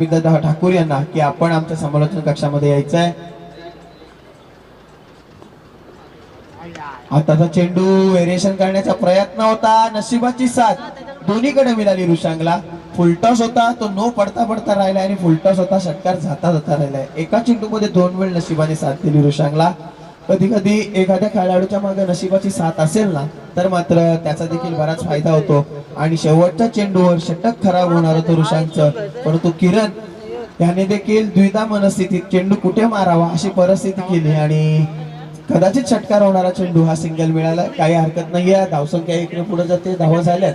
दादा ठाकूर यांना की आपण आमच्या समालोचन कक्षामध्ये यायचं आहे। आताचा चेंडू व्हेरिएशन करण्याचा प्रयत्न होता, नशिबाची साथ दोन्हीकडे मिळाली रुशांगला। फुलटॉस होता तो नो पडता पडता राहिला आणि फुलटॉस होता षटकार जाता जाता राहिलाय। एका चेंडूमध्ये दोन वेळ नशिबाने साथ दिली रुशांगला। कधी कधी एखाद्या खेळाडूच्या मागे नशिबाची साथ असेल ना तर मात्र त्याचा देखील बराच फायदा होतो आणि शेवटच्या चेंडूवर षटक खराब होणार होतं रुशांगचं, परंतु किरण याने देखील द्विधा मनस्थितीत चेंडू कुठे मारावा अशी परिस्थिती केली आणि कदाचित षटकार होणारा चेंडू हा सिंगल मिळाला। काही हरकत नाहीये, धावसंख्या इकडे पुढे जाते, धावा झाल्यात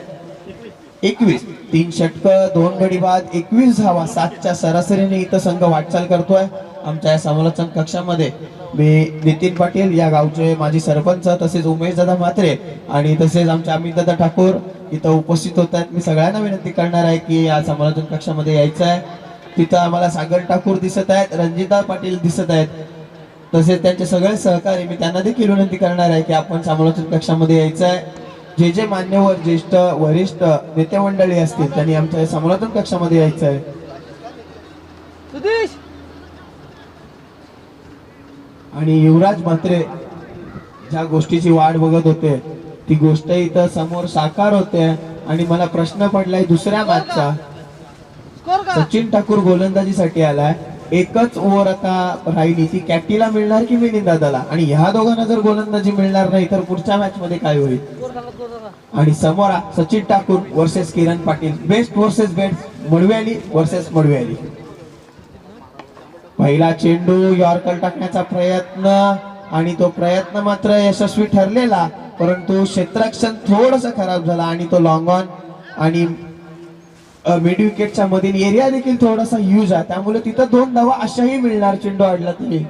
21। 3 षटक 2 गडी बाद 21 धावा 7च्या सरासरीने इथं संघ वाटचाल करतोय। आमच्या या समालोचन कक्षामध्ये मी नितीन पाटील या गावचे माजी सरपंच तसेच उमेश दादा म्हात्रे आणि तसेच आमचे अमित दादा ठाकूर इथं उपस्थित होत आहेत। मी सगळ्यांना विनंती करणार आहे की या समालोचन कक्षामध्ये यायचं आहे। तिथं आम्हाला सागर ठाकूर दिसत आहेत, रणजिता पाटील दिसत आहेत, तसेच त्यांचे सगळे सहकारी, मी त्यांना देखील विनंती करणार आहे की आपण समालोचन कक्षामध्ये यायचं आहे। जे जे मान्यवर ज्येष्ठ वरिष्ठ नेते मंडळी असतील त्यांनी आमच्या समालोचन कक्षामध्ये यायचं आहे। आणि युवराज म्हात्रे ज्या गोष्टीची वाट बघत होते ती गोष्ट इथं समोर साकार होते आणि मला प्रश्न पडलाय दुसऱ्या मॅचचा। सचिन ठाकूर गोलंदाजीसाठी आलाय, एकच ओव्हर आता राहिली, ती कॅटीला मिळणार की मिलिंद दादाला, आणि ह्या दोघांना जर गोलंदाजी मिळणार नाही तर पुढच्या मॅच मध्ये काय होईल। आणि समोर Sachin Thakur versus Kiran Patil, best versus best, मडव्याली वर्सेस मडव्याली। पहिला चेंडू यॉर्कर टाकण्याचा प्रयत्न आणि तो प्रयत्न मात्र यशस्वी ठरलेला, परंतु क्षेत्ररक्षण थोडंसं खराब झाला आणि तो लॉंग ऑन आणि मिड विकेटच्या मधील एरिया देखील थोडासा यूज आहे, त्यामुळे तिथं 2 धावा अशाही मिळणार चेंडू अडला तरी।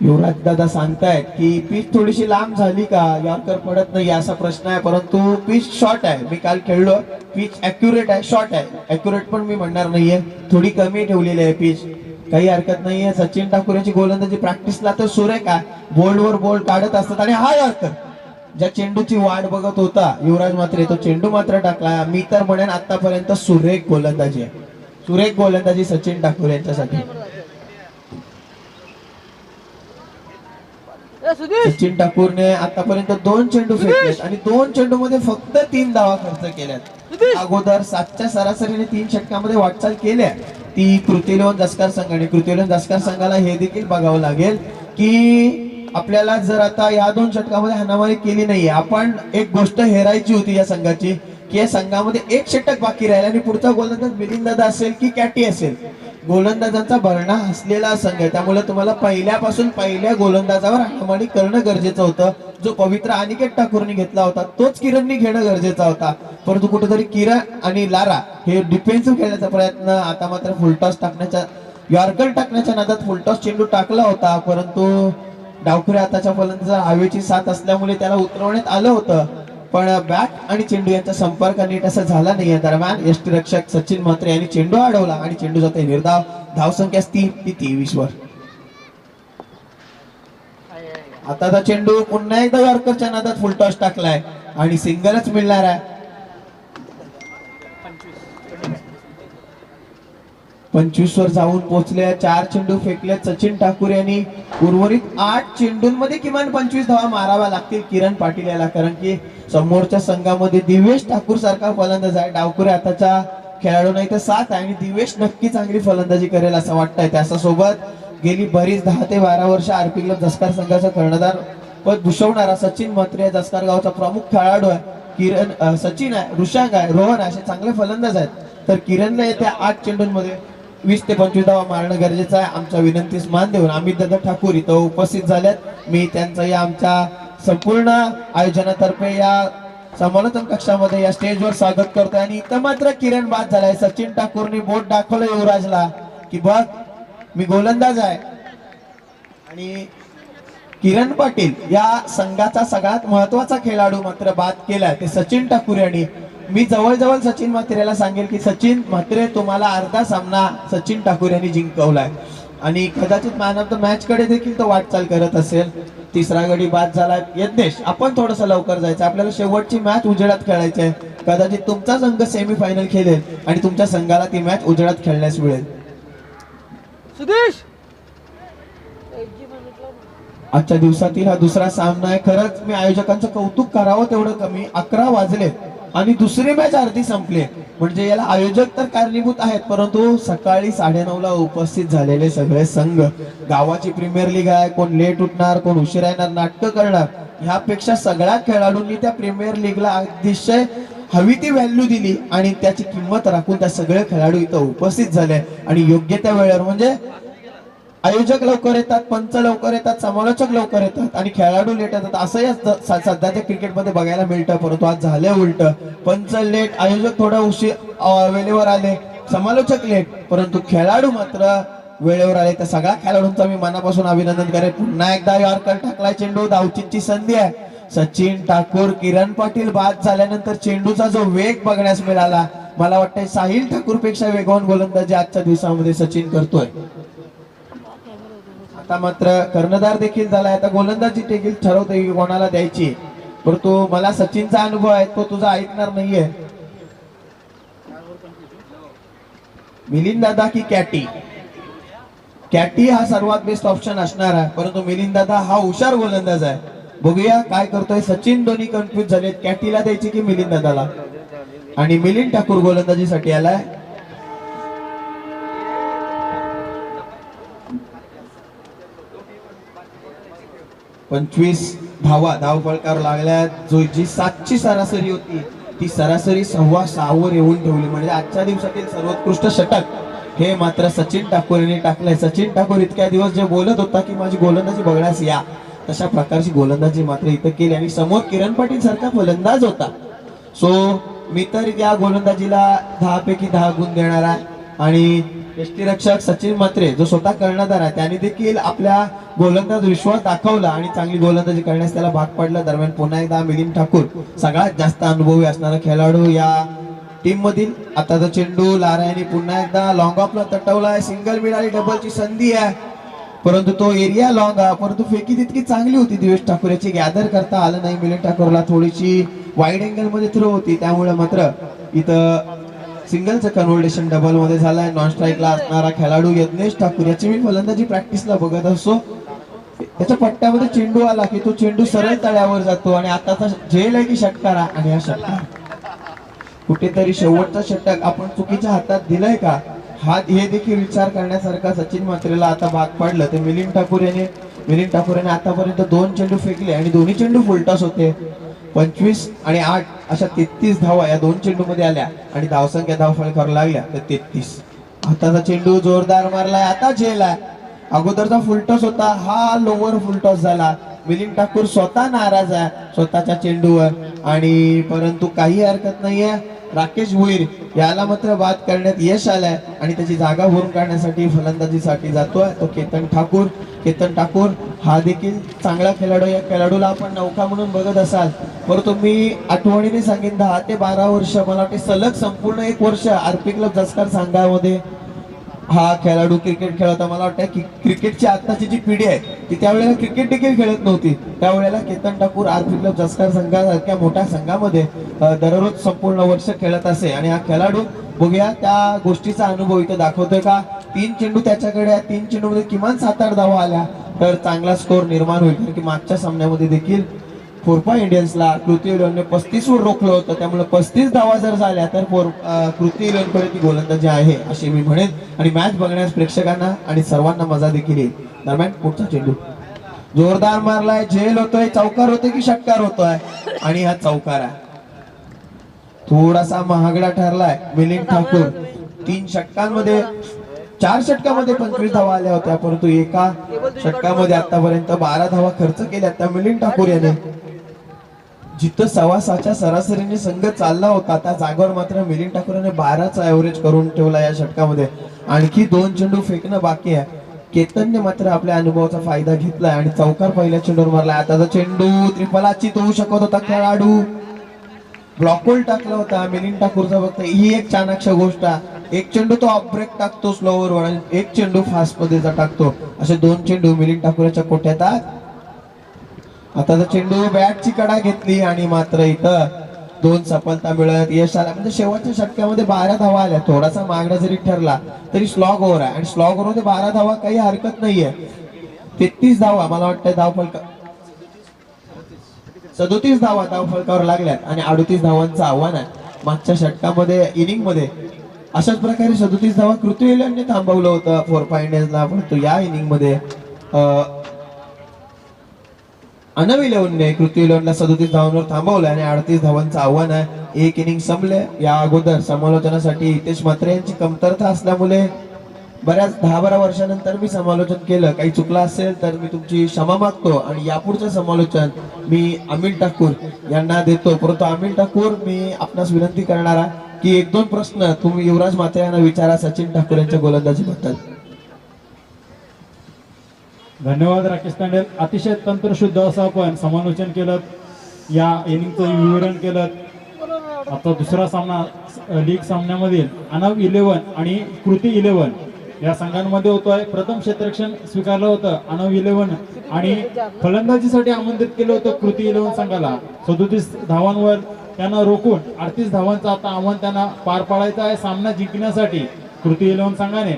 युवराज दादा सांगतायत की पिच थोडीशी लांब झाली का, यॉर्कर पडत नाही असा प्रश्न आहे, परंतु पिच शॉर्ट आहे। मी काल खेळलो, पिच ॲक्युरेट आहे, शॉर्ट आहे, ॲक्युरेट पण मी म्हणणार नाहीये, थोडी कमी ठेवलेली आहे पिच, काही हरकत नाहीये। सचिन ठाकूर यांची गोलंदाजी प्रॅक्टिसला तर सुरेख आहे, बोल्डवर बोल्ड काढत असतात आणि हा यॉर्कर ज्या चेंडूची वाट बघत होता युवराज म्हात्रे तो चेंडू मात्र टाकला। मी तर म्हणेन आतापर्यंत सुरेख गोलंदाजी आहे, सुरेख गोलंदाजी सचिन ठाकूर यांच्यासाठी। सचिन ठाकूरने आतापर्यंत 2 चेंडू फेकलेत आणि 2 चेंडू मध्ये फक्त 3 धावा खर्च केल्यात। अगोदर 7च्या सरासरीने 3 षटकामध्ये वाटचाल केल्या ती कृतिलोन जस्कर संघाने। कृतिलोन जस्कर संघाला हे देखील बघावं लागेल की आपल्याला जर आता या 2 षटकामध्ये हाणामारी केली नाहीये, आपण एक गोष्ट हेरायची होती या संघाची की या संघामध्ये 1 षटक बाकी राहिला आणि पुढचा गोलंदाज मिलिंद दादा असेल की कॅटी असेल, गोलंदाजांचा भरणा असलेला संघ आहे, त्यामुळे तुम्हाला पहिल्यापासून पहिल्या गोलंदाजावर हाणामारी करणं गरजेचं होतं। जो पवित्र अनिकेत ठाकूरने घेतला होता तोच किरणनी घेणं गरजेचा होता, परंतु कुठेतरी किरण आणि लारा हे डिफेन्सिव्ह खेळण्याचा प्रयत्न, आता मात्र फुलटॉस टाकण्याच्या यॉर्कर टाकण्याच्या नादात फुलटॉस चेंडू टाकला होता, परंतु डावखुरे आताच्या फलंदाजा हवेची साथ असल्यामुळे त्याला उतरवण्यात आलं होतं, पण बॅट आणि चेंडू यांचा संपर्क नीट असा झाला नाही। दरम्यान यष्टिरक्षक सचिन म्हात्रे यांनी चेंडू अडवला आणि चेंडू जाते निर्धाव, धावसंख्या 23 वर। आताचा चेंडू पुन्हा एकदा यॉर्करच्या नादात फुलटॉस टाकलाय आणि सिंगलच मिळणार आहे। 25 वर जाऊन पोहोचले, 4 चेंडू फेकले सचिन ठाकूर यांनी। उर्वरित 8 चेंडूंमध्ये किमान 25 धावा माराव्या लागतील किरण पाटील याला, कारण की समोरच्या संघामध्ये दिवेश ठाकूर सारखा फलंदाज आहे, डावखुरे आताच्या खेळाडू नाही तर 7 आहे आणि दिवेश नक्की चांगली फलंदाजी करेल असं वाटतंय। त्याच्यासोबत गेली बरीच 10 ते 12 वर्ष आरपी क्लब जस्कर संघाचा कर्णधार पद भूषवणारा सचिन म्हात्रे जस्कर गावचा प्रमुख खेळाडू आहे। किरण सचिन आहे, रुशांग आहे, रोहन आहे, असे चांगले फलंदाज आहेत, तर किरणला येत्या 8 चेंडूंमध्ये 20 ते 25 धावा मारणं गरजेचं आहे। आमच्या विनंतीस मान देऊन अमित दादा ठाकूर इथं उपस्थित झाल्यात, मी त्यांचं या आमच्या संपूर्ण आयोजनातर्फे या समालोचन कक्षामध्ये या स्टेजवर स्वागत करतोय। आणि इथं मात्र किरण बाद झालाय, सचिन ठाकूरने बोट दाखवलं युवराजला की बघ मी गोलंदाज आहे, आणि किरण पाटील या संघाचा सगळ्यात महत्वाचा खेळाडू मात्र बाद केलाय ते सचिन ठाकूर यांनी। मी जवळजवळ सचिन म्हात्रेला सांगेल की सचिन म्हात्रे तुम्हाला अर्धा सामना सचिन ठाकूर यांनी जिंकवलाय आणि कदाचित मॅन ऑफ द मॅच कडे देखील तो वाटचाल करत असेल. तिसरा गडी बाद झाला. यज्ञेश, आपण थोडस लवकर जायचं, आपल्याला शेवटची मॅच उजेडात खेळायची आहे. कदाचित तुमचा संघ सेमीफायनल खेळेल आणि तुमच्या संघाला ती मॅच उजेडात खेळण्यास मिळेल. सुदेश, आजच्या दिवसातील हा दुसरा सामना आहे. खरंच मी आयोजकांचं कौतुक करावं तेवढं कमी. 11 वाजले आणि दुसरी मॅच अर्धी संपली. म्हणजे याला आयोजक तर कारणीभूत आहेत, परंतु सकाळी 9:30ला उपस्थित झालेले सगळे संघ. गावाची प्रीमियर लीग आहे, कोण लेट उठणार, कोण उशिरा येणार, नाटकं करणार, ह्यापेक्षा सगळ्या खेळाडूंनी त्या प्रीमियर लीगला अतिशय हवी ती व्हॅल्यू दिली आणि त्याची किंमत राखून त्या सगळे खेळाडू इथं उपस्थित झाले. आणि योग्य त्या वेळेवर, म्हणजे आयोजक लवकर येतात, पंच लवकर येतात, समालोचक लवकर येतात आणि खेळाडू लेट येतात. असंही सध्याच्या क्रिकेटमध्ये बघायला मिळतं. परंतु आज झालं उलट. पंच लेट, आयोजक थोडा उशीर वेळेवर आले, समालोचक लेट, परंतु खेळाडू मात्र वेळेवर आले. तर सगळ्या खेळाडूंचा मी मनापासून अभिनंदन करेन. पुन्हा एकदा यॉर्कर टाकलाय चेंडू, धावचीची संधी आहे. सचिन ठाकूर, किरण पाटील बाद झाल्यानंतर चेंडूचा जो वेग बघण्यास मिळाला, मला वाटतंय साहिल ठाकूर पेक्षा वेगवान गोलंदाजी आजच्या दिवसामध्ये सचिन करतोय. आता मात्र कर्णधार देखील झालाय. आता गोलंदाजी देखील ठरवतोय की कोणाला द्यायची. परंतु मला सचिनचा अनुभव आहे, तो तुझा ऐकणार नाहीये. मिलिंद दादा की कॅटी? कॅटी हा सर्वात बेस्ट ऑप्शन असणार आहे, परंतु मिलिंद दादा हा हुशार गोलंदाज आहे. बघूया काय करतोय सचिन. दोन्ही कन्फ्युज झालेत, कॅटीला द्यायची की मिलिंद दादाला. आणि मिलिंद ठाकूर गोलंदाजीसाठी आलाय. पंचवीस धावा धावफलकार लागल्या. जो जी 7ची सरासरी होती ती सरासरी 6.25 येऊन ठेवली. म्हणजे आजच्या दिवसातील सर्वोत्कृष्ट षटक हे मात्र सचिन ठाकूर यांनी टाकलंय. सचिन ठाकूर इतक्या दिवस जे बोलत होता की माझी गोलंदाजी बघण्यास या, तशा प्रकारची गोलंदाजी मात्र इथं केली. आणि समोर किरण पाटील सारखा फलंदाज होता. सो मी तर या गोलंदाजीला 10 पैकी 10 गुण देणार आहे. आणि यष्टीरक्षक सचिन म्हात्रे जो स्वतः कर्णधार आहे, त्यांनी देखील आपल्या गोलंदाज विश्वास दाखवला आणि चांगली गोलंदाजी करण्यास त्याला भाग पडला. दरम्यान पुन्हा एकदा मिलिंद ठाकूर सगळ्यात जास्त अनुभवी असणारा खेळाडू या टीम मधील. आता तो चेंडू लारायने पुन्हा एकदा लॉंग ऑफला तटवलाय. सिंगल मिळाली, डबलची संधी आहे, परंतु तो एरिया लॉंग आहे. परंतु फेकी तितकी चांगली होती दिवेश ठाकूर, याची गॅदर करता आलं नाही. मिलिंद ठाकूरला थोडीशी वाईड अँगल मध्ये थ्रो होती, त्यामुळे मात्र इथं सिंगलचं कन्व्हर्टेशन डबल मध्ये झालंय. नॉन स्ट्राईकला असणारा खेळाडू यज्ञेश ठाकूर, याची मी फलंदाजी प्रॅक्टिसला बघत असतो. त्याच्या पट्ट्यामध्ये चेंडू आला की तो चेंडू सरळ तळ्यावर जातो. आणि आताचा झेल आहे की षटकारा, आणि हा षटकार कुठेतरी शेवटचा षटक आपण चुकीच्या हातात दिलाय का, हा हे देखील विचार करण्यासारखा सचिन म्हात्रेला आता भाग पडलं. ते मिलिंद ठाकूर याने आतापर्यंत 2 चेंडू फेकले आणि दोन्ही चेंडू फुलटॉस होते. 25 आणि 8 अशा 33 धावा या 2 चेंडू मध्ये आल्या आणि धावसंख्या धावफलकावर लागल्या तर 33. आताचा चेंडू जोरदार मारलाय, आता झेल आहे. अगोदरचा फुलटॉस होता, हा लोवर फुलटॉस झाला. मिलिंद ठाकूर स्वतः नाराज आहे स्वतःच्या चेंडूवर, आणि परंतु काही हरकत नाहीये. राकेश भोईर याला मात्र बाद करण्यात यश आलंय आणि त्याची जागा भरून काढण्यासाठी फलंदाजीसाठी जातोय तो केतन ठाकूर हा देखील चांगला खेळाडू. या खेळाडूला आपण नौका म्हणून बघत असाल, परंतु मी आठवणीने सांगेन 10 ते 12 वर्ष, मला वाटते सलग संपूर्ण 1 वर्ष आरपी क्लब जसकर संघामध्ये हा खेळाडू क्रिकेट खेळत. मला वाटतं की क्रिकेटची आताची जी पिढी आहे ती त्यावेळेला क्रिकेट देखील खेळत नव्हती. त्यावेळेला केतन ठाकूर आरपी क्लब जसकर संघासारख्या मोठ्या संघामध्ये दररोज संपूर्ण वर्ष खेळत असे. आणि हा खेळाडू बघूया त्या गोष्टीचा अनुभव इथं दाखवतोय का. 3 चेंडू त्याच्याकडे आहे, 3 चेंडूमध्ये किमान 7-8 धावा आल्या तर चांगला स्कोर निर्माण होईल. कारण की मागच्या सामन्यामध्ये देखील फोरपा इंडियन्सला कृती इलेव्हनने 35 वर रोखलं होतं. त्यामुळे 35 धावा जर झाल्या तर कृती इलेव्हनकडे ती गोलंदाजी आहे असे मी म्हणेन. आणि मॅच बघण्यास प्रेक्षकांना आणि सर्वांना मजा देखील येईल. दरम्यान पुढचा चेंडू जोरदार मारलाय, झेल होतोय, चौकार होतोय की षटकार होतोय, आणि हा चौकार आहे. थोडासा महागडा ठरलाय. मिलिंद ठाकूर 3 षटकांमध्ये 4 षटकामध्ये 25 धावा आल्या होत्या, परंतु एका षटकामध्ये आतापर्यंत 12 धावा खर्च केल्या. त्या मिलिंद ठाकूर याने जिथं 6.25च्या सरासरीने संघ चालला होता त्या जागेवर मात्र मिलिंद ठाकूर याने 12चा ऍव्हरेज करून ठेवला या षटकामध्ये. आणखी 2 चेंडू फेकणं बाकी आहे. केतनने मात्र आपल्या अनुभवाचा फायदा घेतलाय आणि चौकार पहिल्या चेंडूवर मारलाय. आताचा चेंडू त्रिफलाची होऊ शकत होता, खेळाडू ब्लॉकहोल टाकला होता मिलिंद ठाकूरचा. फक्त ही एक चाणाक्ष गोष्ट एक चेंडू तो ऑफ ब्रेक टाकतो स्लोवर आणि एक चेंडू फास्ट मध्ये टाकतो. असे 2 चेंडू मिलिंद ठाकूरच्या कोट्यात. आता तर चेंडू बॅटची कडा घेतली आणि मात्र इथं 2 सफलता मिळत यश आला. म्हणजे शेवटच्या षटकामध्ये 12 धावा आल्या. थोडासा मागणा जरी ठरला तरी स्लॉग ओव्हर आहे आणि स्लॉग ओव्हर मध्ये 12 धावा काही हरकत नाहीये. 33 धावा मला वाटतं धावफलका 37 धावा धावफलकावर लागल्यात आणि 38 धावांचं आव्हान आहे. मागच्या षटकामध्ये इनिंग मध्ये अशाच प्रकारे 37 धावा कृती इलेव्हनने थांबवलं होतं 4.9 परंतु या इनिंग मध्ये अनव इलेव्हनने कृती इलेव्हनला 37 धावांवर थांबवलं आणि 38 धावांचं आव्हान आहे. एक इनिंग संपले. या अगोदर समालोचनासाठी हितेश म्हात्रे यांची कमतरता असल्यामुळे बऱ्याच 10-12 वर्षानंतर मी समालोचन केलं. काही चुकलं असेल तर मी तुमची क्षमा मागतो आणि यापुढचं समालोचन मी अमिल ठाकूर यांना देतो. परंतु अमिल ठाकूर मी आपणास विनंती करणारा की 1-2 प्रश्न तुम्ही युवराज म्हात्रे यांना विचारा सचिन ठाकूर यांच्या गोलंदाजीबद्दल. धन्यवाद राकेश तांडेल. अतिशय तंत्रशुद्ध असं आपण समालोचन केलं, या इनिंगचं विवरण केलं. आता दुसरा सामना लीग सामन्यामधील अनव 11 आणि कृती 11 या संघांमध्ये होतोय. प्रथम क्षेत्ररक्षण स्वीकारलं होतं अनव 11 आणि फलंदाजीसाठी आमंत्रित केलं होतं कृती 11 संघाला. 37 धावांवर त्यांना रोखून 38 धावांचं आता आव्हान त्यांना पार पाडायचं आहे. सामना जिंकण्यासाठी कृती 11 संघाने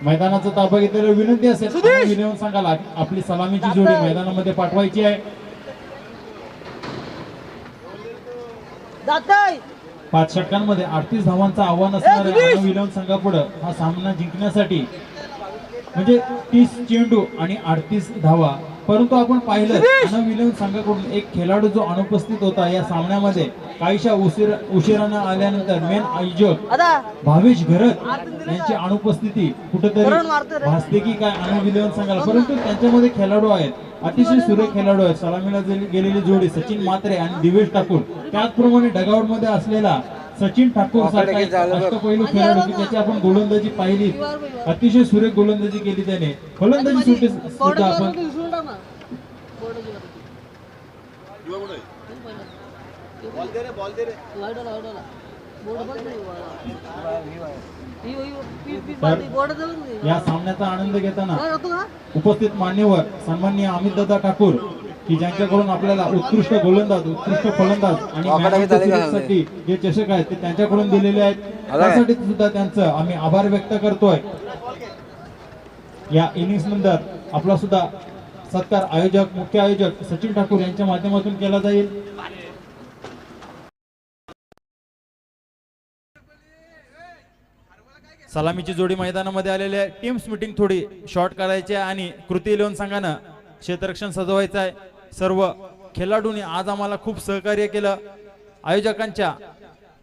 मैदानाचा ताबा घेतलेला विनंती असेल 11 संघाला आपली सलामीची जोडी मैदानामध्ये पाठवायची आहे. 5 षटकांमध्ये 38 धावांचं आव्हान असणाऱ्या अनव 11 संघापुढे हा सामना जिंकण्यासाठी म्हणजे 30 चेंडू आणि 38 धावा. परंतु आपण पाहिलं अनव 11 संघाकडून एक खेळाडू जो अनुपस्थित होता या सामन्यामध्ये काहीशा उशिरानं आल्यानंतर मेन आयोजक भावेश घरत यांची अनुपस्थिती कुठेतरी भासते की काय अनव 11 संघाला. परंतु त्यांच्यामध्ये खेळाडू आहेत, अतिशय सुरेख खेळाडू आहेत. सलामीला गेलेली जोडी सचिन म्हात्रे आणि दिवेश ठाकूर. त्याचप्रमाणे डगआउट मध्ये असलेला सचिन ठाकूर सारखा अष्टपैलू खेळाडू की त्याची आपण गोलंदाजी पाहिली, अतिशय सुरेख गोलंदाजी केली त्याने. फलंदाजी सुद्धा आपण या सामन्याचा आनंद घेताना उपस्थित मान्यवर सन्माननीय अमितदादा ठाकूर की ज्यांच्याकडून आपल्याला उत्कृष्ट गोलंदाज, उत्कृष्ट फलंदाज आणि मॅन ऑफ द सिरीजसाठी जे चषक आहेत ते त्यांच्याकडून दिलेले आहेत. त्यासाठी सुद्धा त्यांचं आम्ही आभार व्यक्त करतोय. या इनिंग्स नंतर आपला सुद्धा सत्कार आयोजक, मुख्य आयोजक सचिन ठाकूर यांच्या माध्यमातून केला जाईल. सलामीची जोडी मैदानामध्ये आलेली आहे. टीम्स मीटिंग थोडी शॉर्ट करायची आहे आणि कृती 11 संघानं क्षेत्ररक्षण सजवायचं आहे. सर्व खेळाडूंनी आज आम्हाला खूप सहकार्य केलं. आयोजकांच्या,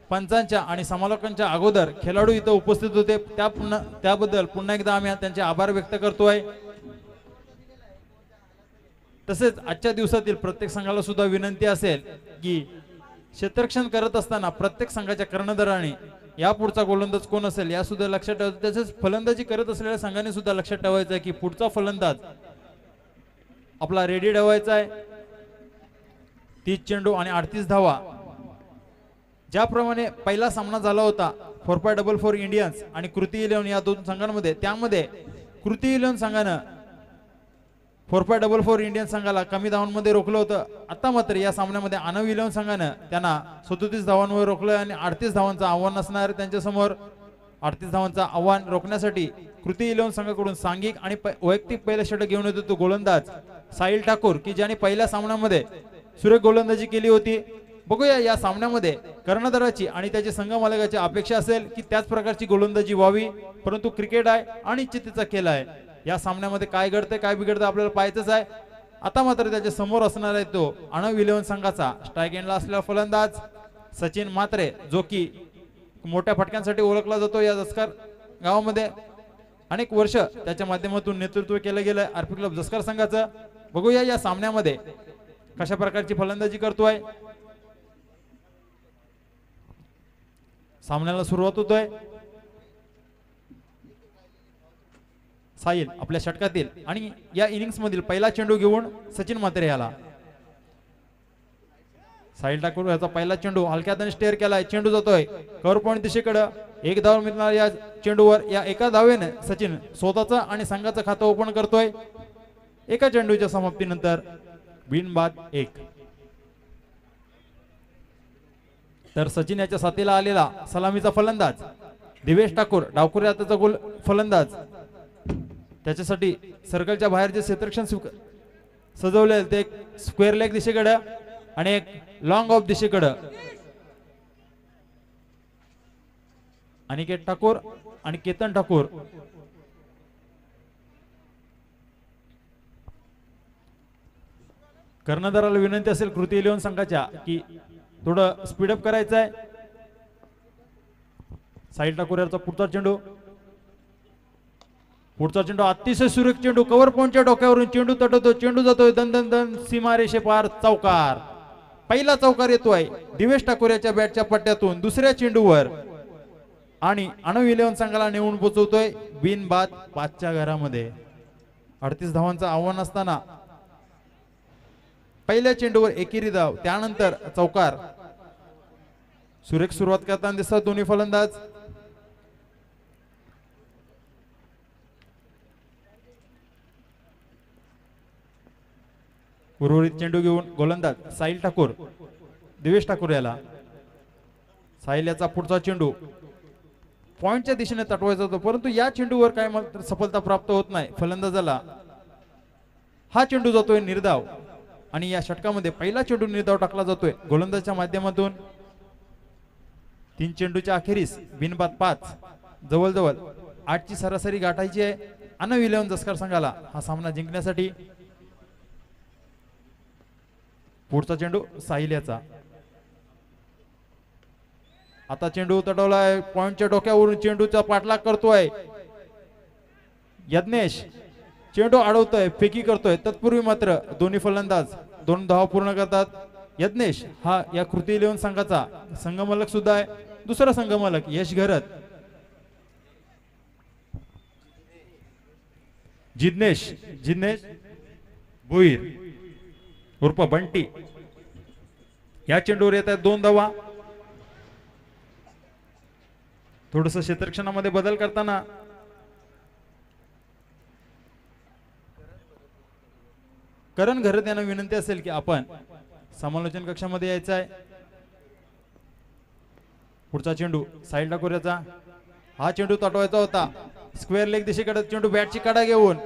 पंचांच्या आणि समालोचकांच्या अगोदर खेळाडू इथं उपस्थित होते, त्याबद्दल पुन्हा एकदा आम्ही त्यांचे आभार व्यक्त करतोय. तसेच आजच्या दिवसातील प्रत्येक संघाला सुद्धा विनंती असेल की क्षेत्ररक्षण करत असताना प्रत्येक संघाच्या कर्णधाराने या पुढचा गोलंदाज कोण असेल या सुद्धा लक्षात ठेवायचं. तसेच फलंदाजी करत असलेल्या संघाने सुद्धा लक्षात ठेवायचं आहे की पुढचा फलंदाज आपला रेडी ठेवायचा आहे. 30 चेंडू आणि 38 धावा. ज्याप्रमाणे पहिला सामना झाला होता 4.44 इंडियन्स आणि कृती 11 या 2 संघांमध्ये, त्यामध्ये कृती 11 संघानं 4.44 इंडियन संघाला कमी धावांमध्ये रोखलं होतं. आता मात्र या सामन्यामध्ये अनव 11 संघानं त्यांना 37 धावांवर रोखलं आणि 38 धावांचं आव्हान असणार त्यांच्या समोर. 38 धावांचं आव्हान रोखण्यासाठी कृती 11 संघाकडून सांघिक आणि वैयक्तिक पहिला षटक घेऊन येतो तो गोलंदाज साहिल ठाकूर की ज्याने पहिल्या सामन्यामध्ये सुरेख गोलंदाजी केली होती. बघूया या सामन्यामध्ये कर्णधाराची आणि त्याचे संघ मालकाची अपेक्षा असेल की त्याच प्रकारची गोलंदाजी व्हावी. परंतु क्रिकेट आहे आणि चित्तीचा खेळ आहे. या सामन्यामध्ये काय घडतंय काय बिघडतं आपल्याला पाहायचंच आहे. आता मात्र त्याच्या समोर असणार आहे तो अनव 11 संघाचा स्ट्राईक एंडला असलेला फलंदाज सचिन म्हात्रे, जो की मोठ्या फटक्यांसाठी ओळखला जातो. या जसकर गावामध्ये अनेक वर्ष त्याच्या माध्यमातून नेतृत्व केलं गेलं आरपी क्लब जसकर संघाचं. बघूया या सामन्यामध्ये कशा प्रकारची फलंदाजी करतोय. सामन्याला सुरुवात होतोय. साहिल आपल्या षटकातील आणि या इनिंग्स मधील पहिला चेंडू घेऊन सचिन म्हात्रे याला. साहिल ठाकूर याचा पहिला चेंडू हलक्या हाताने स्टेअर केलाय, चेंडू जातोय कव्हर पॉईंट दिशेकडे. एक धाव मिळणार या चेंडूवर. या एका धावेने सचिन स्वतःचं आणि संघाचं खातं ओपन करतोय. एका चेंडूच्या समाप्तीनंतर बिनबाद 1. तर सचिन याच्या साथीला आलेला सलामीचा फलंदाज दिवेश ठाकूर, डावखुरी हाताचा गोल फलंदाज. त्याच्यासाठी सर्कलच्या बाहेरचे क्षेत्ररक्षण सजवले ते एक स्क्वेअर लेग दिशेकडे आणि एक लॉंग ऑफ दिशेकडे. अनिकेत ठाकूर आणि केतन ठाकूर कर्णधाराला विनंती असेल कृती 11 संघाच्या की थोडं स्पीडअप करायचं आहे. साहिल ठाकूर याचा पुढचा चेंडू अतिशय सुरेख चेंडू कव्हर पॉईंटच्या डोक्यावरून चेंडू तटवतो, चेंडू जातोय दन दन दन सीमारेषे पार. चौकार, पहिला चौकार येतोय दिवेश ठाकूर याच्या बॅटच्या पट्ट्यातून दुसऱ्या चेंडूवर आणि अनव 11 संघाला नेऊन पोहोचवतोय बिनबाद 5च्या घरामध्ये. 38 धावांचं आव्हान असताना पहिल्या चेंडूवर एकेरी धाव, त्यानंतर चौकार. सुरेख सुरुवात करताना दिसतात दोन्ही फलंदाज. उर्वरित चेंडू घेऊन गोलंदाज साहिल ठाकूर, दिवेश ठाकूर याला. साहिल याचा पुढचा चेंडू पॉइंटच्या दिशेने तटवायचा होता, परंतु या चेंडूवर काय मात्र सफलता प्राप्त होत नाही फलंदाजाला. हा चेंडू जातोय निर्धाव आणि या षटकामध्ये पहिला चेंडू निर्धाव टाकला जातोय गोलंदाजच्या माध्यमातून. 3 चेंडूच्या अखेरीस बिनबाद 5. जवळजवळ 8ची सरासरी गाठायची आहे अनव 11 जसकर संघाला हा सामना जिंकण्यासाठी. पुढचा चेंडू साहिल याचा. आता चेंडू तटवलाय पॉइंटच्या डोक्यावरून, चेंडूचा पाठलाग करतोय यज्ञेश. चेंडू अडवतोय, फेकी करतोय. तत्पूर्वी मात्र दोन्ही फलंदाज 2 धावा पूर्ण करतात. यज्ञेश हा या कृती 11 संघाचा संघमालक सुद्धा आहे. दुसरा संघमालक यश घरत. जिज्ञेश भोईर उर्फ बंटी या चेंडूवर येत आहेत 2 धावा. थोडस क्षेत्ररक्षणामध्ये बदल करताना करण घरत यांना विनंती असेल की आपण समालोचन कक्षामध्ये यायचं आहे. पुढचा चेंडू साहिल ठाकूर याचा. हा चेंडू तटवायचा होता स्क्वेअर लेग दिशेकडे. चेंडू बॅटची कडा घेऊन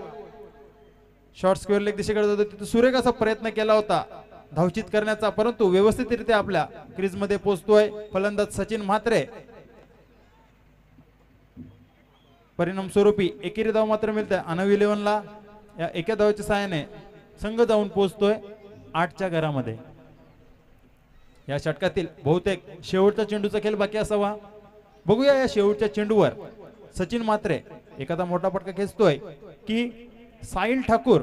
शॉर्ट स्क्वेअर लेग दिशेकडे जातो. तिथे सुरेख असा प्रयत्न केला होता धावचित करण्याचा, परंतु व्यवस्थितरित्या आपल्या क्रीज मध्ये पोहोचतोय फलंदाज सचिन म्हात्रे. परिणाम स्वरूपी एकेरी धाव मात्र मिळते अनव 11 ला. या एका धावाच्या सहाय्याने संघ जाऊन पोहोचतोय 8च्या घरामध्ये. या षटकातील बहुतेक शेवटच्या चेंडूचा खेळ बाकी असावा. बघूया या शेवटच्या चेंडूवर सचिन म्हात्रे एखादा मोठा फटका खेचतोय की साहिल ठाकूर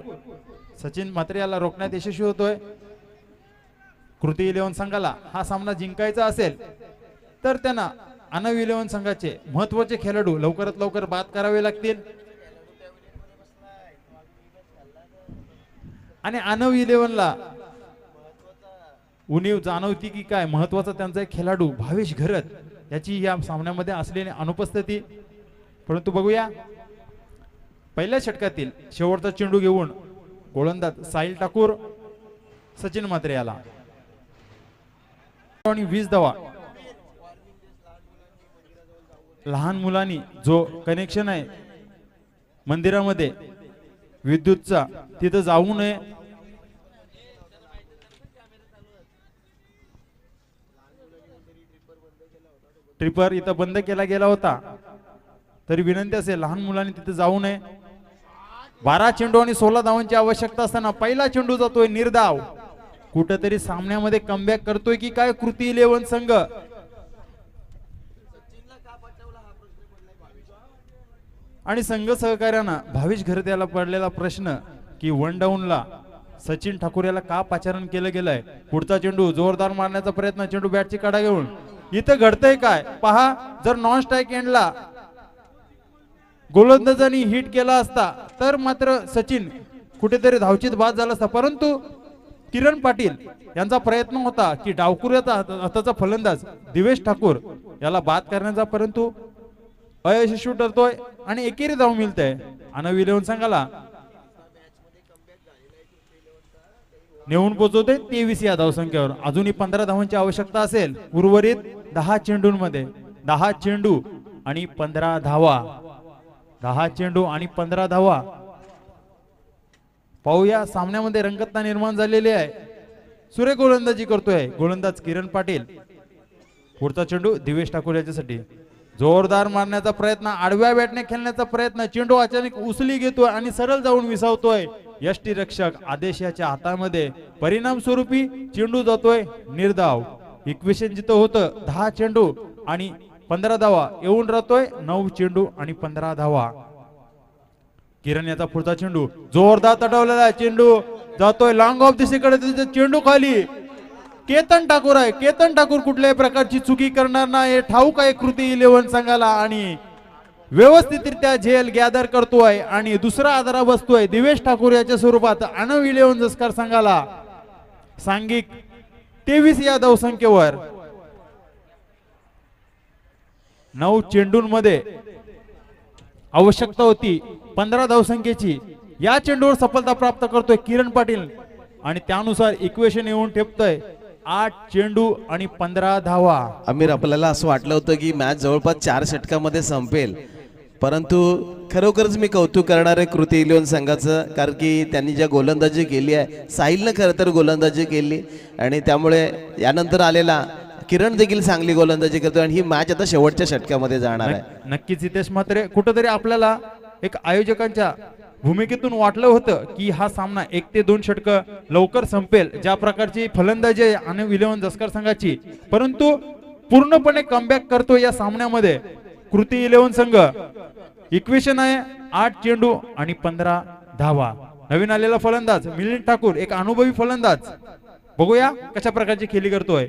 सचिन म्हात्रे याला रोखण्यात यशस्वी होतोय. कृती 11 संघाला हा सामना जिंकायचा असेल तर त्यांना अनव 11 संघाचे महत्वाचे खेळाडू लवकरात लवकर बाद करावे लागतील. आणि अनव 11 ला उणीव जाणवती की काय महत्वाचा त्यांचा एक खेळाडू भावेश घरत याची या सामन्यामध्ये असलेली अनुपस्थिती. परंतु बघूया पहिल्या षटकातील शेवटचा चेंडू घेऊन गोलंदाज साहिल ठाकूर सचिन म्हात्रे याला. 20 धावा. लहान मुलांनी जो कनेक्शन आहे मंदिरामध्ये विद्युतचा तिथं जाऊ नये. ट्रिपर इथं बंद केला गेला होता, तरी विनंती असेल लहान मुलांनी तिथे जाऊ नये. 12 चेंडू आणि 16 धावांची आवश्यकता असताना पहिला चेंडू जातोय निर्धाव. कुठेतरी सामन्यामध्ये कमबॅक करतोय की काय कृती 11 संघ. आणि संघ सहकार्यानं भावेश घरत याला पडलेला प्रश्न की 1 डाऊनला सचिन ठाकूर याला का पाचारण केलं गेलंय. पुढचा चेंडू जोरदार मारण्याचा प्रयत्न, चेंडू बॅटची काढा घेऊन. इथं घडतंय काय पहा. जर नॉन स्ट्राईक एंडला गोलंदाजांनी हिट केला असता तर मात्र सचिन कुठेतरी धावचीत बाद झाला असता, परंतु किरण पाटील यांचा प्रयत्न होता की डावकुऱ्याचा हाताचा फलंदाज दिवेश ठाकूर याला बाद करण्याचा, परंतु अयशस्वी ठरतोय आणि एकेरी धाव मिळते आनव इलेव्हन संघाला. नेऊन पोहोचवते 23 या धावसंख्येवर. अजूनही 15 धावांची आवश्यकता असेल उर्वरित 10 चेंडूंमध्ये. 10 चेंडू आणि 15 धावा. 10 चेंडू आणि 15 धावा. पाहूया सामन्यामध्ये रंगतता निर्माण झालेली आहे. सुरेख गोलंदाजी करतोय गोलंदाज किरण पाटील. पुढचा चेंडू दिवेश ठाकूर याच्यासाठी. जोरदार मारण्याचा प्रयत्न, आडव्या बॅटने खेळण्याचा प्रयत्न. चेंडू अचानक उचली घेतोय आणि सरळ जाऊन विसावतोय यष्टी रक्षक आदेश याच्या हातामध्ये. परिणाम स्वरूपी चेंडू जातोय निर्धाव. इक्वेशन जिथं होतं 10 चेंडू आणि 15 धावा येऊन राहतोय 9 चेंडू आणि 15 धावा. किरण याचा पुढचा चेंडू जोरदार तटवलेला चेंडू जातोय लॉंग ऑफ दिशेकडे. चेंडू खाली. केतन ठाकूर आहे. केतन ठाकूर कुठल्याही प्रकारची चुकी करणार नाही ठाऊक आहे कृती इलेव्हन संघाला आणि व्यवस्थितरित्या झेल गॅदर करतोय आणि दुसरा आधारा बसतोय दिवेश ठाकूर याच्या स्वरूपात आनव इलेव्हन जसकर संघाला. सांघिक 23 या धावसंख्येवर. 9 चेंडूंमध्ये आवश्यकता होती 15 धावसंख्येची. या चेंडूवर सफलता प्राप्त करतोय किरण पाटील आणि त्यानुसार इक्वेशन येऊन ठेपतोय 8 चेंडू आणि 15 धावा. आमिर, आपल्याला असं वाटलं होतं की मॅच जवळपास 4 षटकामध्ये संपेल, परंतु खरोखरच मी कौतुक करणार आहे कृती इलेव्हन संघाचं, कारण की त्यांनी ज्या गोलंदाजी केली आहे, साहिलनं खरं तर गोलंदाजी केली आणि त्यामुळे यानंतर आलेला किरण देखील चांगली गोलंदाजी करतो आणि ही मॅच आता शेवटच्या षटकामध्ये जाणार आहे. नक्कीच हितेश मात्रे, कुठेतरी आपल्याला एक आयोजकांच्या भूमिकेतून वाटलं होतं की हा सामना 1 ते 2 षटक लवकर संपेल, ज्या प्रकारची फलंदाजी आहे आणि इलेव्हन जसकर संघाची, परंतु पूर्णपणे कमबॅक करतो या सामन्यामध्ये कृती इलेव्हन संघ. इक्वेशन आहे 8 चेंडू आणि 15 धावा. नवीन आलेला फलंदाज मिलिंद ठाकूर, एक अनुभवी फलंदाज. बघूया कशा प्रकारची खेळी करतोय.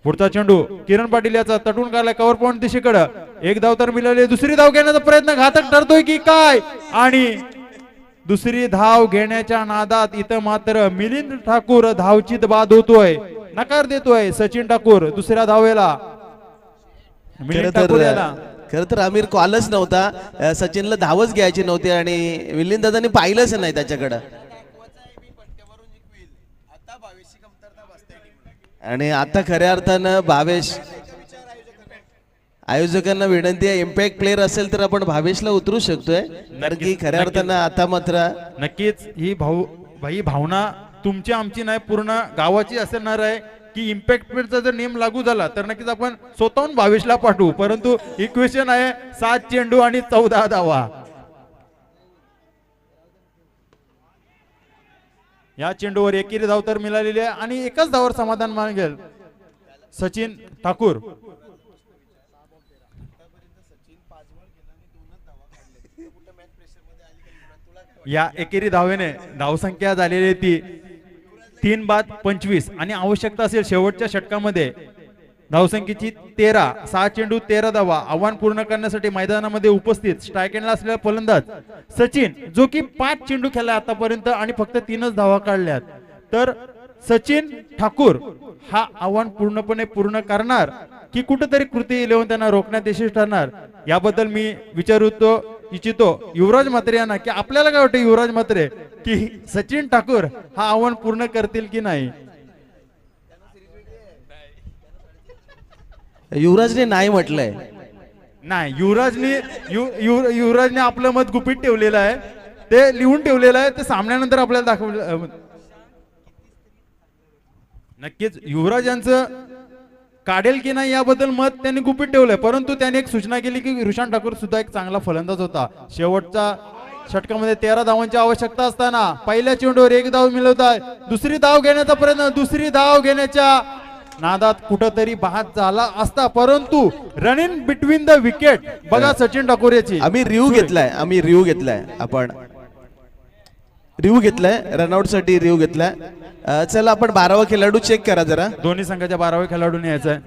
पुढचा चेंडू किरण पाटील याचा तटून काढलाय कव्हर पॉइंट दिशेकडे. 1 धाव तर मिळाली. दुसरी धाव घेण्याचा प्रयत्न घातक ठरतोय की काय आणि दुसरी धाव घेण्याच्या नादात इथं मात्र मिलिंद ठाकूर धावचीत बाद होतोय, नकार देतोय सचिन ठाकूर दुसऱ्या धावेला. मिलिंद ठाकूर याला खरं तर आमिर कॉलच नव्हता, सचिनला धावच घ्यायची नव्हती आणि मिलिंद दादांनी पाहिलंच नाही त्याच्याकडं. आणि आता खऱ्या अर्थानं भावेश, आयोजकांना विनंती आहे इम्पॅक्ट प्लेअर असेल तर आपण भावेशला उतरू शकतोय, कारण की खऱ्या अर्थानं आता मात्र नक्कीच ही भावना तुमची आमची नाही, पूर्ण गावाची असणार आहे की इम्पॅक्ट प्लेअरचा जर नियम लागू झाला तर नक्कीच आपण स्वतःहून भावेशला पाठवू, परंतु इक्वेशन आहे 7 चेंडू आणि 14 धावा. या चेंडूवर एकेरी धाव तर मिळालेली आहे आणि एकच धावावर समाधान मानेल सचिन ठाकूर. या एकेरी धावेने धावसंख्या झालेली ती 3 बाद 25 आणि आवश्यकता असेल शेवटच्या षटकामध्ये धावसंख्येची 13. 6 चेंडू 13 धावा. आव्हान पूर्ण करण्यासाठी मैदानामध्ये उपस्थित स्ट्राईक एंडला असलेला फलंदाज सचिन, जो की 5 चेंडू खेळला आतापर्यंत आणि फक्त 3च धावा काढल्यात. तर सचिन ठाकूर हा आव्हान पूर्णपणे पूर्ण करणार की कुठेतरी कृती इलेव्हन त्यांना रोखण्यात यशस्वी ठरणार, याबद्दल मी विचारू इच्छितो युवराज म्हात्रे यांना की आपल्याला काय वाटतं युवराज म्हात्रे की सचिन ठाकूर हा आव्हान पूर्ण करतील की नाही. युवराजने नाही म्हटलंय. नाही, युवराजने आपलं मत गुपित ठेवलेलं आहे, ते लिहून ठेवलेलं आहे, ते सामन्यानंतर आपल्याला दाखवलं. नक्कीच युवराज यांचं काढेल की नाही याबद्दल मत त्यांनी गुपित ठेवलंय, परंतु त्यांनी एक सूचना केली की ऋषांत ठाकूर सुद्धा एक चांगला फलंदाज होता. शेवटच्या षटकामध्ये 13 धावांची आवश्यकता असताना पहिल्या चेंडूवर 1 धाव मिळवतात. दुसरी धाव घेण्याचा प्रयत्न, दुसरी धाव घेण्याच्या नादात कुठंतरी बाद झाला असता, परंतु रनिंग बिटवीन द विकेट बघा सचिन ठाकूर याची. आम्ही रिव्ह्यू घेतलाय आपण रिव्ह्यू घेतलाय रनआउट साठी रिव्ह्यू घेतलाय. चला आपण 12वा खेळाडू चेक करा जरा. दोन्ही संघाच्या 12व्या खेळाडूने यायचंय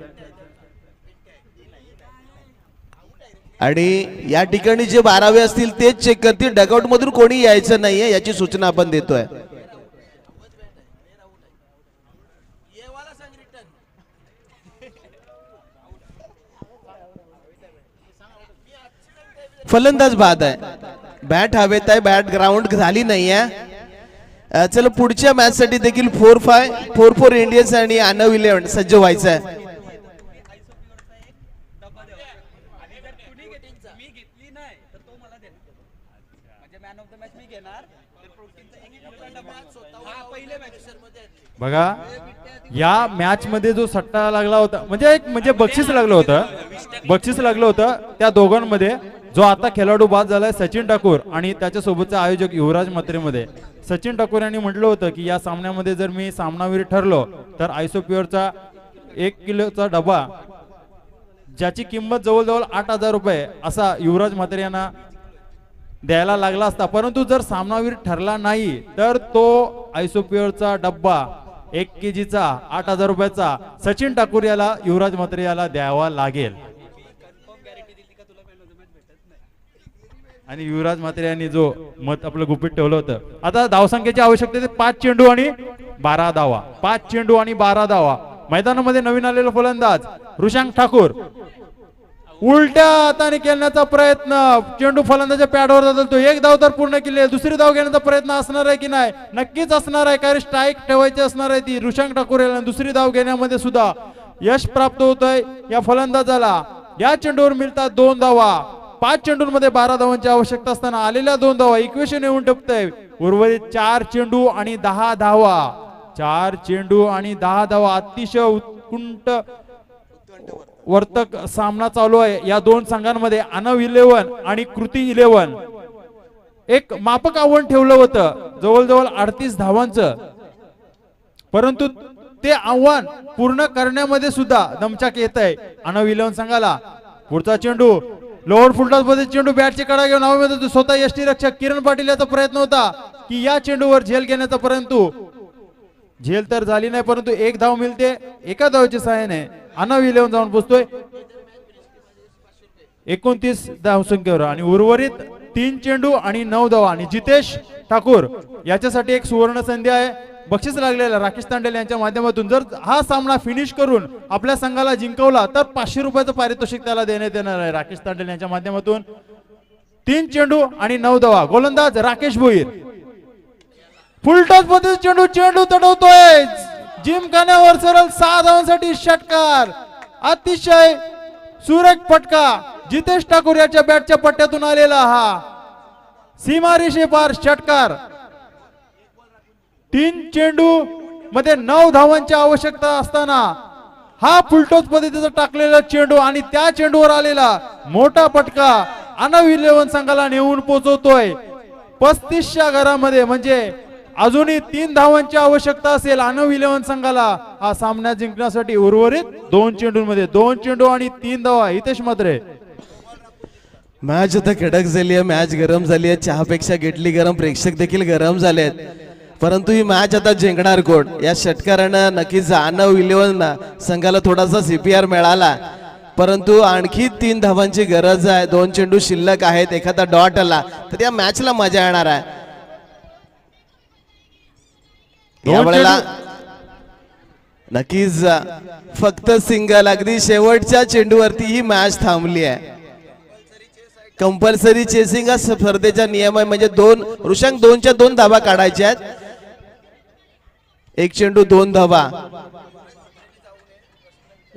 आणि या ठिकाणी जे 12वे असतील तेच चेक करतील. डगआउट मधून कोणी यायचं नाहीये याची सूचना आपण देतोय. फलंदाज बाद आहे. बॅट हवेत आहे, बॅट ग्राउंड झाली नाहीये. चला पुढच्या मॅच साठी देखील 4-5 4-4 इंडियन्स आणि आनव 11 सज्ज व्हायचं आहे. बघा या मॅच मध्ये जो सट्टा लागला होता म्हणजे बक्षीस लागलं होतं त्या दोघांमध्ये. जो आता खेळाडू बाद झालाय सचिन ठाकूर आणि त्याच्या सोबतचा आयोजक युवराज म्हात्रे मध्ये. सचिन ठाकूर यांनी म्हटलं होतं की या सामन्यामध्ये जर मी सामनावीर ठरलो तर आयसोप्युअरचा 1 किलोचा डबा ज्याची किंमत जवळजवळ 8,000 रुपये असा युवराज म्हात्रे यांना द्यायला लागला असता. परंतु जर सामनावीर ठरला नाही तर तो आयसोप्युअरचा डब्बा 1 केजीचा 8,000 रुपयाचा सचिन ठाकूर याला युवराज म्हात्रे याला द्यावा लागेल. आणि युवराज म्हात्रे यांनी जो मत आपलं गुपित ठेवलं होतं. आता धावसंख्येची आवश्यकता 5 चेंडू आणि 12 धावा. 5 चेंडू आणि 12 धावा. मैदानामध्ये नवीन आलेला फलंदाज ऋषांक ठाकूर उलट्या हाताने खेळण्याचा प्रयत्न. चेंडू फलंदाच्या पॅडवर बदलतो. 1 धाव तर पूर्ण केली. दुसरी धाव घेण्याचा प्रयत्न असणार आहे की नाही? नक्कीच असणार आहे, कारण स्ट्राईक ठेवायची असणार आहे ती ऋषांक ठाकूर याला. दुसरी धाव घेण्यामध्ये सुद्धा यश प्राप्त होत आहे या फलंदाजाला. या चेंडूवर मिळतात 2 धावा. 5 चेंडूंमध्ये 12 धावांची आवश्यकता असताना आलेल्या 2 धावा इक्वेशन येऊन टपतंय. उर्वरित 4 चेंडू आणि 10 धावा. 4 चेंडू आणि 10 धावा. अतिशय उत्कुंठ वर्तक सामना चालू आहे या दोन संघांमध्ये. आनव 11 आणि कृती 11. एक मापक आव्हान ठेवलं होतं जवळजवळ 38 धावांचं, परंतु ते आव्हान पूर्ण करण्यामध्ये सुद्धा दमछाक येत आहे आनव 11 संघाला. पुढचा चेंडू लोअर फुलटॉस मध्ये चेंडू बॅटची कडा घेऊन हवेमध्ये स्वतः यष्टीरक्षक किरण पाटील याचा प्रयत्न होता की या चेंडूवर झेल घेण्याचा, परंतु झेल तर झाली नाही. परंतु 1 धाव मिळते. एका धावेच्या सहाय्याने आनव 11 जाऊन पोहोचतोय 29 धावसंख्येवर. आणि उर्वरित 3 चेंडू आणि 9 धावा. आणि जितेश ठाकूर याच्यासाठी एक सुवर्ण संधी आहे. बक्षीस लागलेला राकेश तांडेल यांच्या माध्यमातून. जर हा सामना फिनिश करून आपल्या संघाला जिंकवला तर 500 रुपयाचं पारितोषिक त्याला देण्यात येणार आहे राकेश तांडेल यांच्या माध्यमातून. 3 चेंडू आणि 9 धावा. गोलंदाज राकेश भोईर. फुलटॉस मध्ये चेंडू तडवतोय जिमखान्यावर. सरळ 6 धावांसाठी षटकार. अतिशय सुरेख फटका जितेश ठाकूर याच्या बॅटच्या पट्ट्यातून आलेला हा सीमारेषे पार षटकार. 3 चेंडू मध्ये 9 धावांची आवश्यकता असताना हा फुलटॉस पद्धतीचा टाकलेला चेंडू आणि त्या चेंडूवर आलेला मोठा फटका आनव 11 संघाला नेऊन पोहोचवतोय 35च्या घरामध्ये. म्हणजे अजूनही 3 धावांची आवश्यकता असेल आनव 11 संघाला हा सामना जिंकण्यासाठी. उर्वरित 2 चेंडूंमध्ये 2 चेंडू आणि 3 धावा. हितेश म्हात्रे. मॅच आता कडक झाली आहे, मॅच गरम झाली आहे. चहापेक्षा घेतली गरम. प्रेक्षक देखील गरम झालेत. परंतु ही मॅच आता जिंकणार कोण? या षटकारानं नक्कीच आनव 11 संघाला थोडासा CPR मिळाला, परंतु आणखी 3 धावांची गरज आहे. 2 चेंडू शिल्लक आहेत. एखादा डॉट आला तर या मॅचला मजा येणार आहे. यावेळेला नक्कीच फक्त सिंगल. अगदी शेवटच्या चेंडूवरती ही मॅच थांबली आहे. कंपल्सरी चेसिंग हा स्पर्धेचा नियम आहे. म्हणजे ऋषांक 2च्या 2 धावा काढायच्या आहेत. 1 चेंडू 2 धावा.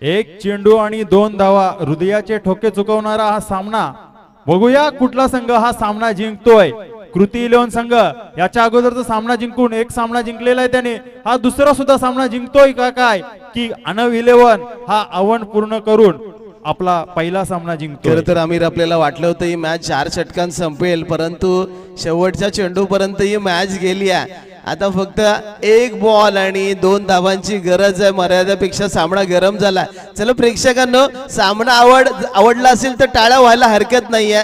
1 चेंडू आणि 2 धावा. हृदयाचे ठोके चुकवणारा हा सामना. बघूया कुठला संघ हा सामना जिंकतोय. कृती 11 संघ याच्या अगोदरचा सामना जिंकून 1 सामना जिंकलेला आहे त्याने. हा दुसरा सुद्धा सामना जिंकतोय का काय, की आनव 11 हा आव्हान पूर्ण करून आपला पहिला सामना जिंकतो. खरं तर आमिर आपल्याला वाटलं होतं ही मॅच 4 षटकांत संपेल, परंतु शेवटच्या चेंडू पर्यंत ही मॅच गेली आहे. आता फक्त 1 बॉल आणि 2 धावांची गरज आहे. मर्यादेपेक्षा सामना गरम झाला. चला प्रेक्षकांनो, सामना आवडला असेल तर टाळ्या व्हायला हरकत नाहीये.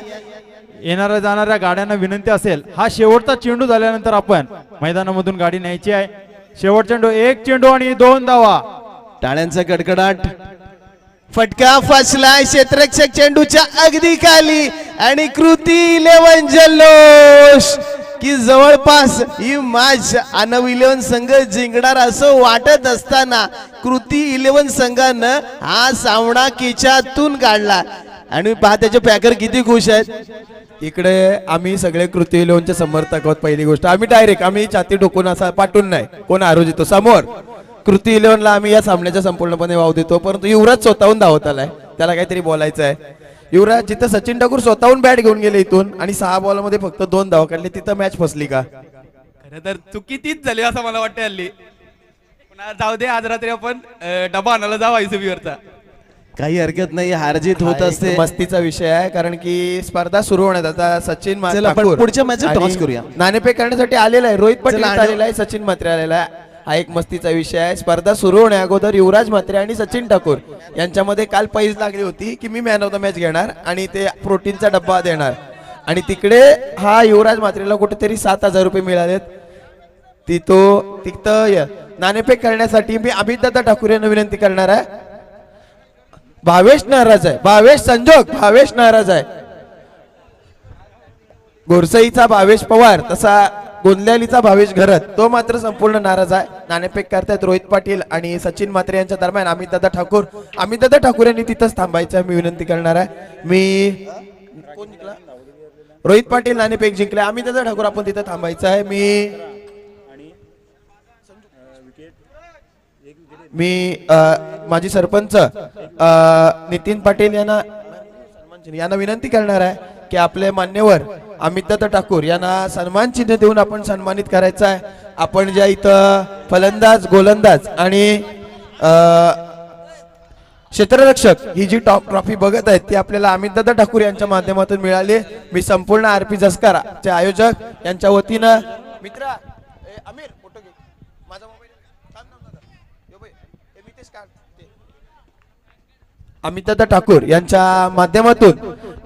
येणाऱ्या जाणाऱ्या गाड्यांना विनंती असेल, हा शेवटचा चेंडू झाल्यानंतर आपण मैदानामधून गाडी न्यायची आहे. शेवटचा चेंडू. 1 चेंडू आणि 2 धावा. टाळ्यांचा कडकडाट. फटका फसलाय क्षेत्ररक्षक चेंडूच्या अगदी खाली. आणि कृती 11 जल्लोष की जवळपास ही मॅच आनव 11 संघ जिंकणार असं वाटत असताना कृती 11 संघानं हा सामना खिचातून काढला. आणि पहा त्याचे पॅकर किती खुश आहेत. इकडे आम्ही सगळे कृती इलेव्हनचे समर्थक आहोत. पहिली गोष्ट आम्ही छाती टोकून असा पाठवून नाही, कोण आरोज येतो समोर कृती इलेव्हनला आम्ही या सामन्याच्या संपूर्णपणे वाव देतो. परंतु युवराज स्वतःहून धावत आलाय, त्याला काहीतरी बोलायचं आहे. युवराज, जिथं सचिन ठाकूर स्वतःहून बॅट घेऊन गेले इथून आणि 6 बॉलमध्ये फक्त 2 धावा काढले, तिथं मॅच फसली का? खरं तर चुकी तीच झाली असं मला वाटतं हल्ली. पुन्हा जाऊ दे, आज रात्री आपण डबा आणायला जाऊ आयसीबीवरचा. काही हरकत नाही, हारजीत होत हा एक असते. मस्तीचा विषय आहे, कारण की स्पर्धा सुरू होण्यात आता सचिन चला, आपण ठाकूर पुढच्या match चं आणि toss करूया. नाणेफेक करण्यासाठी आलेला आहे. रोहित पाटील चला, आलेला आहे, सचिन म्हात्रे आलेला आहे. हा एक मस्तीचा विषय आहे. स्पर्धा सुरू होण्या अगोदर युवराज म्हात्रे आणि सचिन ठाकूर यांच्यामध्ये काल पैज लागली होती की मी मॅन ऑफ द मॅच घेणार आणि ते प्रोटीनचा डब्बा देणार. आणि तिकडे हा युवराज म्हात्रेला कुठेतरी 7,000 रुपये मिळालेत. तिथं नाणेफेक करण्यासाठी मी अमितदादा ठाकूर यांना विनंती करणार आहे. भावेश नाराज आहे, भावेश नाराज आहे. गोरसईचा भावेश पवार, तसा गोंदल्यालीचा भावेश घरत, तो मात्र संपूर्ण नाराज आहे. नाणेफेक करतायत रोहित पाटील आणि सचिन म्हात्रे यांच्या दरम्यान अमितदादा ठाकूर यांनी तिथंच थांबायचं मी विनंती करणार आहे. कोण जिंकला? रोहित पाटील नाणेफेक जिंकले. अमितदादा ठाकूर आपण तिथं थांबायचं आहे. मी माजी सरपंच नितीन पाटील यांना विनंती करणार आहे की आपले मान्यवर अमितदादा ठाकूर यांना सन्मान चिन्ह देऊन आपण सन्मानित करायचं आहे. आपण ज्या इथं फलंदाज, गोलंदाज आणि क्षेत्ररक्षक ही जी टॉप ट्रॉफी बघत आहेत ती आपल्याला अमितदादा ठाकूर यांच्या माध्यमातून मिळाली. मी संपूर्ण आरपी जसकाराचे आयोजक यांच्या वतीनं मित्रा अमीर फोटो घे माझा मोबाईल अमितदादा ठाकूर यांच्या माध्यमातून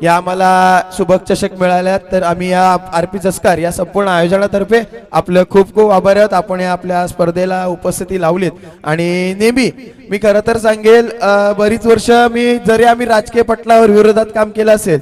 या आम्हाला सुबक चषक मिळाल्या. तर आम्ही या आरपी जसकार या संपूर्ण आयोजनातर्फे आपलं खूप खूप आभार आहोत. आपण या आपल्या स्पर्धेला उपस्थिती लावलीत. आणि नेहमी मी खरं तर सांगेल, बरीच वर्ष जरी आम्ही राजकीय पटलावर विरोधात काम केलं असेल